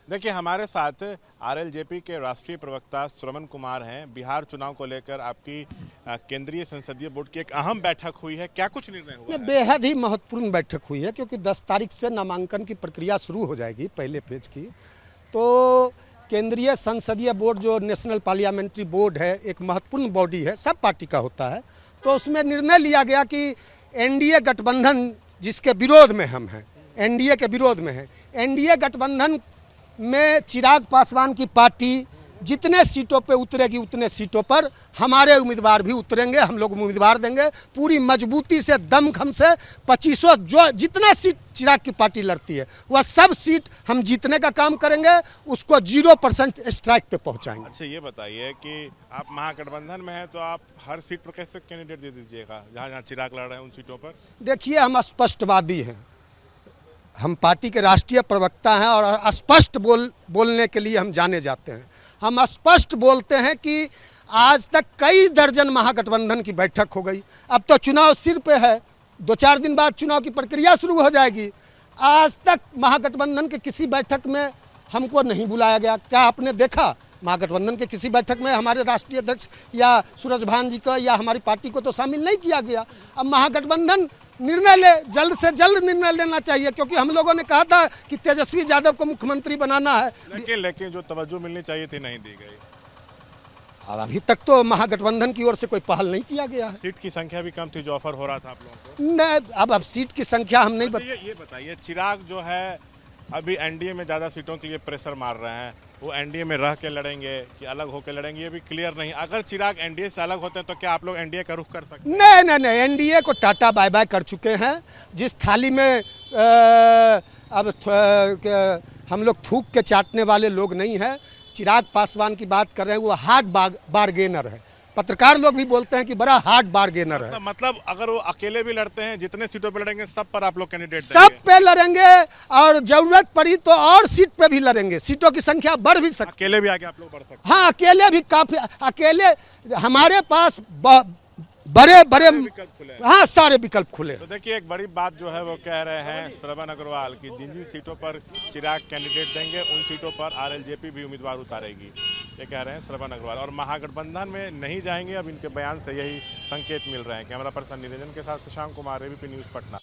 देखिए हमारे साथ आरएलजेपी के राष्ट्रीय प्रवक्ता श्रवण कुमार हैं। बिहार चुनाव को लेकर आपकी केंद्रीय संसदीय बोर्ड की एक अहम बैठक हुई है, क्या कुछ निर्णय हुआ ये है? बेहद ही महत्वपूर्ण बैठक हुई है क्योंकि 10 तारीख से नामांकन की प्रक्रिया शुरू हो जाएगी पहले फेज की। तो केंद्रीय संसदीय बोर्ड जो नेशनल पार्लियामेंट्री बोर्ड है, एक महत्वपूर्ण बॉडी है, सब पार्टी का होता है। तो उसमें निर्णय लिया गया कि एनडीए गठबंधन जिसके विरोध में हम हैं, एनडीए के विरोध में है, एनडीए गठबंधन में चिराग पासवान की पार्टी जितने सीटों पे उतरेगी उतने सीटों पर हमारे उम्मीदवार भी उतरेंगे। हम लोग उम्मीदवार देंगे पूरी मजबूती से, दमखम से। 2500 जो जितना सीट चिराग की पार्टी लड़ती है वह सब सीट हम जीतने का काम करेंगे, उसको 0% स्ट्राइक पे पहुंचाएंगे। अच्छा ये बताइए कि आप महागठबंधन में हैं तो आप हर सीट पर कैसे कैंडिडेट दे दीजिएगा, जहाँ जहाँ चिराग लड़ रहे हैं उन सीटों पर? देखिए, हम स्पष्टवादी हैं, हम पार्टी के राष्ट्रीय प्रवक्ता हैं और स्पष्ट बोलने के लिए हम जाने जाते हैं। हम स्पष्ट बोलते हैं कि आज तक कई दर्जन महागठबंधन की बैठक हो गई, अब तो चुनाव सिर पे है, 2-4 दिन बाद चुनाव की प्रक्रिया शुरू हो जाएगी। आज तक महागठबंधन के किसी बैठक में हमको नहीं बुलाया गया। क्या आपने देखा महागठबंधन के किसी बैठक में हमारे राष्ट्रीय अध्यक्ष या सूरजभान जी को या हमारी पार्टी को तो शामिल नहीं किया गया। अब महागठबंधन निर्णय ले, जल्द से जल्द निर्णय लेना चाहिए, क्योंकि हम लोगों ने कहा था कि तेजस्वी यादव को मुख्यमंत्री बनाना है। लेकिन जो तवज्जो मिलनी चाहिए थी नहीं दी गई। अब अभी तक तो महागठबंधन की ओर से कोई पहल नहीं किया गया है। सीट की संख्या भी कम थी जो ऑफर हो रहा था आप लोगों को। नहीं, अब सीट की संख्या हम नहीं ये बताइए, चिराग जो है अभी एनडीए में ज़्यादा सीटों के लिए प्रेशर मार रहे हैं, वो एनडीए में रह के लड़ेंगे कि अलग होकर लड़ेंगे, ये भी क्लियर नहीं। अगर चिराग एनडीए से अलग होते हैं तो क्या आप लोग एनडीए का रुख कर सकते हैं? नहीं, एनडीए को टाटा बाय बाय कर चुके हैं। जिस थाली में हम लोग थूक के चाटने वाले लोग नहीं हैं। चिराग पासवान की बात कर रहे हैं, वो हार्ड बार्गेनर है। पत्रकार लोग भी बोलते हैं कि बड़ा हार्ड बार्गेनर है। मतलब अगर वो अकेले भी लड़ते हैं, जितने सीटों पे लड़ेंगे सब पर आप लोग कैंडिडेट सब पे लड़ेंगे और जरूरत पड़ी तो और सीट पे भी लड़ेंगे। सीटों की संख्या बढ़ भी सकती है। अकेले भी आगे आप लोग बढ़ सकते हैं। हाँ, अकेले भी काफी, अकेले हमारे पास बड़े बड़े विकल्प खुले हैं। हाँ, सारे विकल्प खुले। तो देखिए एक बड़ी बात जो है वो कह रहे हैं श्रवण अग्रवाल की, जिन जिन सीटों पर चिराग कैंडिडेट देंगे उन सीटों पर आरएलजेपी भी उम्मीदवार उतारेगी, ये कह रहे हैं श्रवण अग्रवाल। और महागठबंधन में नहीं जाएंगे, अब इनके बयान से यही संकेत मिल रहे हैं। कैमरा पर्सन निरंजन के साथ शशांक कुमार, एबीपी न्यूज़, पटना।